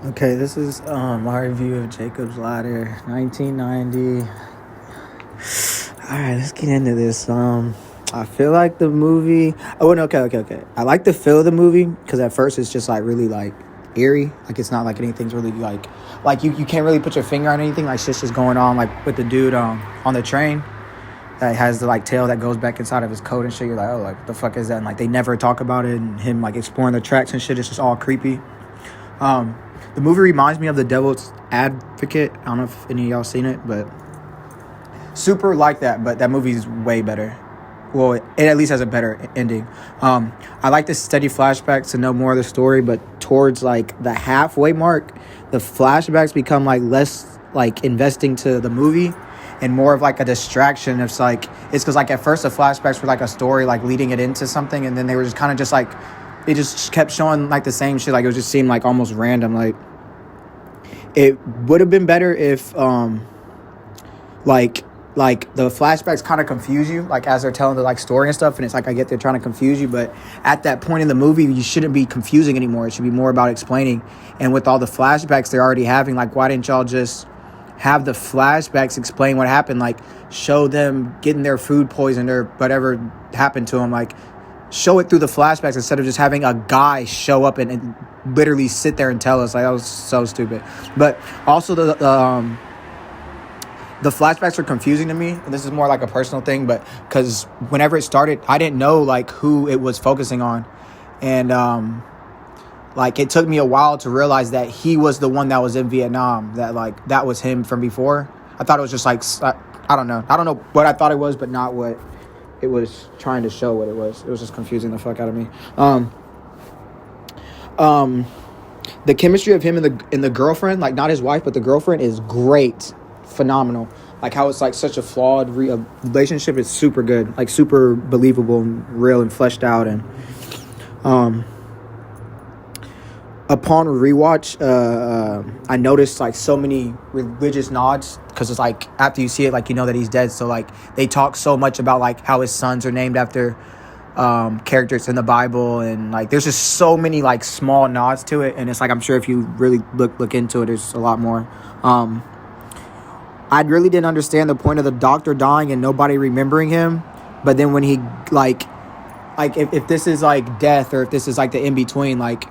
Okay, this is my review of Jacob's Ladder, 1990. All right, let's get into this. I feel like the movie. Oh, no, okay. I like the feel of the movie because at first it's just like really like eerie. Like it's not like anything's really like you can't really put your finger on anything. Like shit's just going on. Like with the dude on the train that has the like tail that goes back inside of his coat and shit. You're like, oh, like what the fuck is that? And like they never talk about it and him like exploring the tracks and shit. It's just all creepy. The movie reminds me of The Devil's Advocate. I don't know if any of y'all seen it, but super like that. But that movie's way better. Well, it at least has a better ending. I like the steady flashbacks to know more of the story, but towards like the halfway mark, the flashbacks become like less like investing to the movie and more of like a distraction. It's because like at first the flashbacks were like a story like leading it into something, and then they were just kind of just like it just kept showing like the same shit. Like it was just seemed like almost random. Like it would have been better if like the flashbacks kind of confuse you like as they're telling the like story and stuff, and it's like I get they're trying to confuse you, but at that point in the movie you shouldn't be confusing anymore. It should be more about explaining. And with all the flashbacks they're already having, like why didn't y'all just have the flashbacks explain what happened? Like show them getting their food poisoned or whatever happened to them. Like show it through the flashbacks instead of just having a guy show up and literally sit there and tell us. Like that was so stupid. But also the flashbacks were confusing to me, and this is more like a personal thing, but because whenever it started I didn't know like who it was focusing on. And like it took me a while to realize that he was the one that was in Vietnam, that like that was him from before. I thought it was just like I don't know what I thought it was, but not what it was trying to show what it was. It was just confusing the fuck out of me. The chemistry of him and the girlfriend, like not his wife but the girlfriend, is great, phenomenal. Like how it's like such a flawed relationship is super good, like super believable and real and fleshed out. And upon rewatch, I noticed like so many religious nods because it's like after you see it, like you know that he's dead. So like they talk so much about like how his sons are named after characters in the Bible, and like there's just so many like small nods to it. And it's like I'm sure if you really look into it, there's a lot more. I really didn't understand the point of the doctor dying and nobody remembering him. But then when he like if this is like death or if this is like the in between, like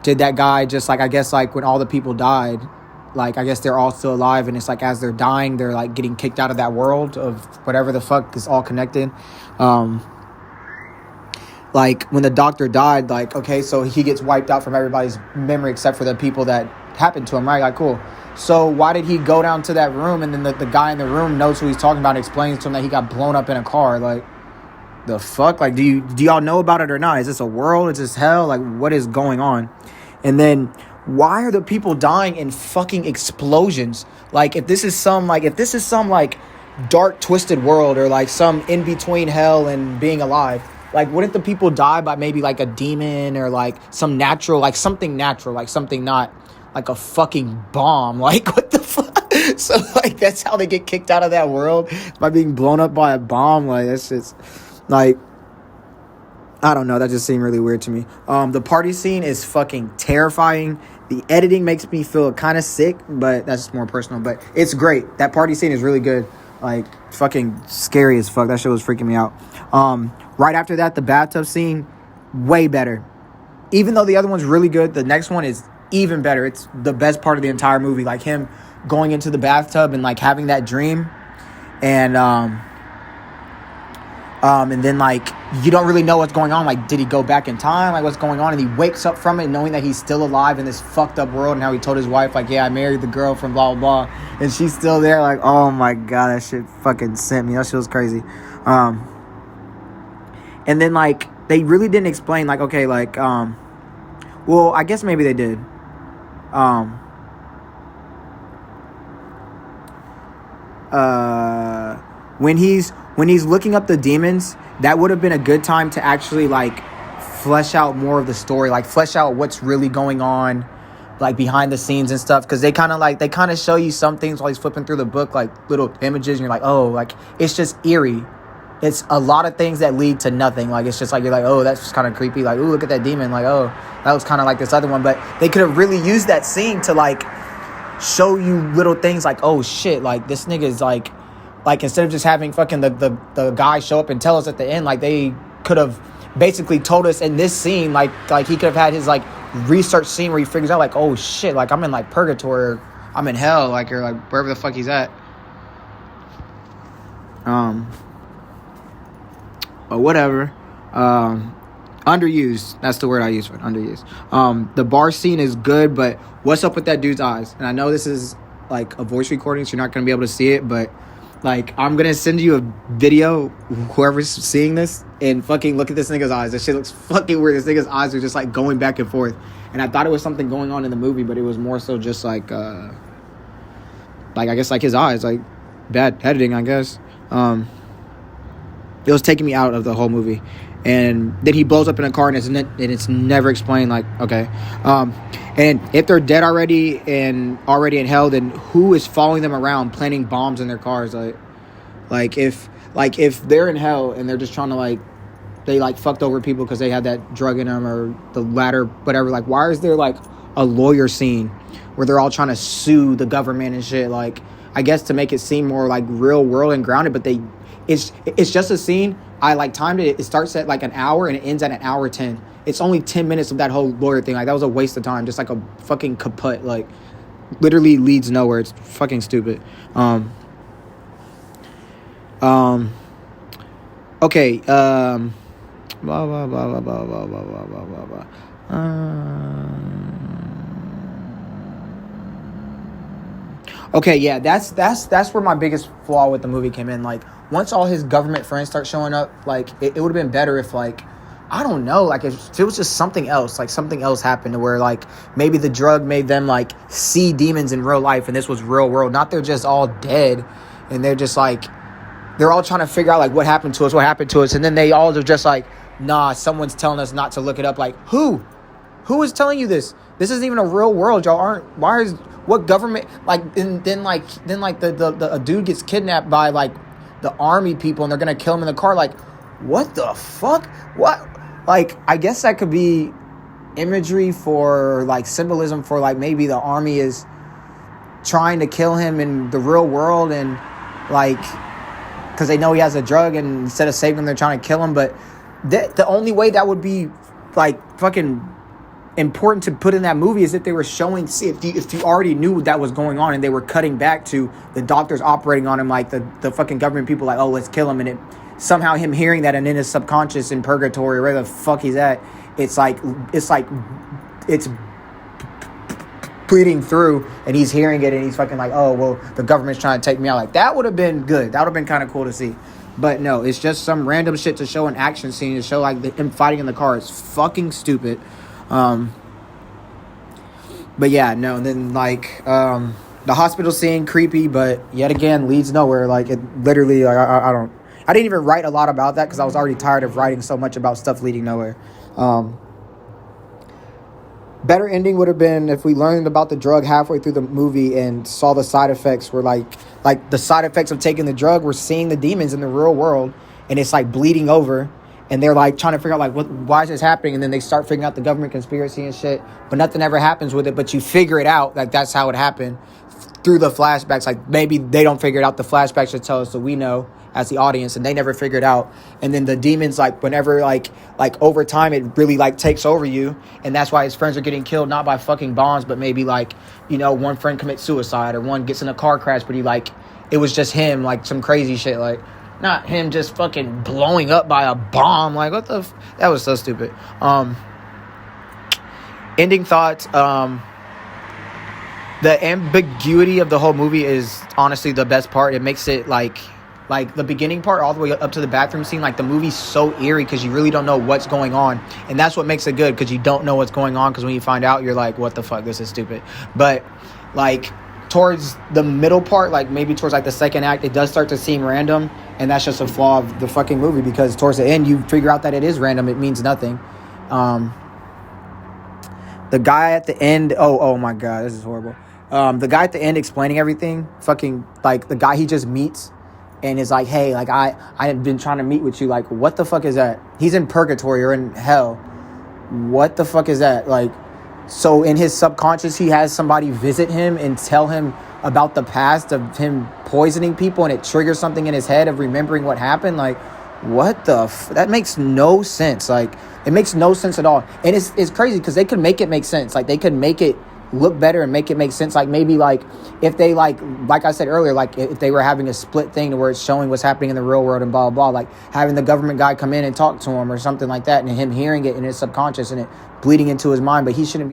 did that guy just like I guess like when all the people died, like I guess they're all still alive, and it's like as they're dying they're like getting kicked out of that world of whatever the fuck is all connected. Like when the doctor died, like okay, so he gets wiped out from everybody's memory except for the people that happened to him, right? Like cool. So why did he go down to that room and then the guy in the room knows who he's talking about and explains to him that he got blown up in a car? Like the fuck? Like do y'all know about it or not? Is this a world? Is this hell? Like what is going on? And then why are the people dying in fucking explosions? Like if this is some like dark twisted world or like some in between hell and being alive, like wouldn't the people die by maybe like a demon or like some natural, like something natural, like something not like a fucking bomb? Like what the fuck? So like that's how they get kicked out of that world, by being blown up by a bomb. Like that's just like I don't know, that just seemed really weird to me. The party scene is fucking terrifying. The editing makes me feel kind of sick, but that's more personal. But it's great. That party scene is really good. Like fucking scary as fuck. That shit was freaking me out. Right after that, the bathtub scene, way better. Even though the other one's really good, the next one is even better. It's the best part of the entire movie. Like him going into the bathtub and like having that dream, and then like you don't really know what's going on. Like did he go back in time? Like what's going on? And he wakes up from it knowing that he's still alive in this fucked up world, and how he told his wife like, yeah, I married the girl from blah blah blah, and she's still there. Like oh my god, that shit fucking sent me. That shit was crazy. And then like they really didn't explain like okay like well I guess maybe they did. When he's looking up the demons, that would have been a good time to actually like flesh out more of the story, like flesh out what's really going on, like behind the scenes and stuff, because they kind of show you some things while he's flipping through the book, like little images, and you're like, oh, like it's just eerie. it's a lot of things that lead to nothing. Like, it's just like, you're like, oh, that's just kind of creepy. Like, ooh, look at that demon. Like, oh, that was kind of like this other one. But they could have really used that scene to, like, show you little things like, oh, shit, like, this nigga is, like, instead of just having fucking the guy show up and tell us at the end, like, they could have basically told us in this scene, like he could have had his, like, research scene where he figures out, like, oh, shit, like, I'm in, like, purgatory, or I'm in hell, like, or, like, wherever the fuck he's at. But whatever. Underused. That's the word I use for it. Underused. The bar scene is good, but what's up with that dude's eyes? And I know this is like a voice recording, so you're not going to be able to see it, but like, I'm going to send you a video, whoever's seeing this, and fucking look at this nigga's eyes. That shit looks fucking weird. This nigga's eyes are just like going back and forth. And I thought it was something going on in the movie, but it was more so just like I guess like his eyes, like bad editing, I guess. It was taking me out of the whole movie. And then he blows up in a car, and it's never explained, like, okay. And if they're dead already and already in hell, then who is following them around planting bombs in their cars? Like if they're in hell and they're just trying to, like, they, like, fucked over people because they had that drug in them or the ladder, whatever. Like, why is there, like, a lawyer scene where they're all trying to sue the government and shit? Like, I guess to make it seem more, like, real world and grounded, but it's just a scene. I, like, timed it. It starts at, like, an hour and it ends at an hour 10. It's only 10 minutes of that whole lawyer thing. Like, that was a waste of time. Just like a fucking kaput. Like, literally leads nowhere. It's fucking stupid. Okay. Blah, blah, blah, blah, blah, blah, blah, blah, blah, blah. Okay, yeah, that's where my biggest flaw with the movie came in. Like, once all his government friends start showing up, like, it would have been better if, like, I don't know, like, if it was just something else, like, something else happened to where, like, maybe the drug made them, like, see demons in real life, and this was real world. Not they're just all dead, and they're just, like, they're all trying to figure out, like, what happened to us, and then they all are just like, nah, someone's telling us not to look it up. Like, who is telling you this? This isn't even a real world. Y'all aren't. What government? Like, then the a dude gets kidnapped by, like, the army people, and they're gonna kill him in the car. Like, what the fuck? What? Like, I guess that could be imagery for, like, symbolism for, like, maybe the army is trying to kill him in the real world, and, like, because they know he has a drug, and instead of saving him, they're trying to kill him. But the only way that would be, like, fucking important to put in that movie is if they were showing, see, if you already knew that was going on, and they were cutting back to the doctors operating on him, like the fucking government people, like, oh, let's kill him, and it somehow him hearing that, and in his subconscious in purgatory, where the fuck he's at, it's bleeding through, and he's hearing it, and he's fucking like, oh, well, the government's trying to take me out. Like, that would have been good. That would have been kind of cool to see. But no, it's just some random shit to show an action scene, to show, like, him fighting in the car. It's fucking stupid. But yeah, no, and then, like, the hospital scene, creepy, but yet again leads nowhere. Like, it literally, like, I didn't even write a lot about that because I was already tired of writing so much about stuff leading nowhere. Better ending would have been if we learned about the drug halfway through the movie and saw the side effects were like the side effects of taking the drug. We're seeing the demons in the real world, and it's, like, bleeding over, and they're, like, trying to figure out, like, why is this happening? And then they start figuring out the government conspiracy and shit, but nothing ever happens with it. But you figure it out, like, that's how it happened through the flashbacks. Like, maybe they don't figure it out. The flashbacks should tell us, so we know as the audience, and they never figured out. And then the demons, like, whenever, like over time, it really, like, takes over you, and that's why his friends are getting killed, not by fucking bombs, but maybe, like, you know, one friend commits suicide, or one gets in a car crash, but it was just him, like, some crazy shit, like, not him just fucking blowing up by a bomb. Like, what the that was so stupid. Ending thoughts. The ambiguity of the whole movie is honestly the best part. It makes it, like the beginning part all the way up to the bathroom scene, like, the movie's so eerie because you really don't know what's going on, and that's what makes it good, because you don't know what's going on, because when you find out, you're like, what the fuck, this is stupid. But, like, towards the middle part, like, maybe towards, like, the second act, it does start to seem random, and that's just a flaw of the fucking movie, because towards the end you figure out that it is random. It means nothing. The guy at the end, oh my god, this is horrible. The guy at the end explaining everything, fucking, like, the guy he just meets and is like, hey, like I've been trying to meet with you. Like, what the fuck is that? He's in purgatory or in hell. What the fuck is that? Like, so in his subconscious, he has somebody visit him and tell him about the past of him poisoning people, and it triggers something in his head of remembering what happened. Like, what the that makes no sense. Like, it makes no sense at all. And it's crazy because they could make it make sense. Like, they could make it look better and make it make sense. Like, maybe like if they like I said earlier, like if they were having a split thing where it's showing what's happening in the real world and blah blah blah, like having the government guy come in and talk to him or something like that, and him hearing it in his subconscious and it bleeding into his mind, but he shouldn't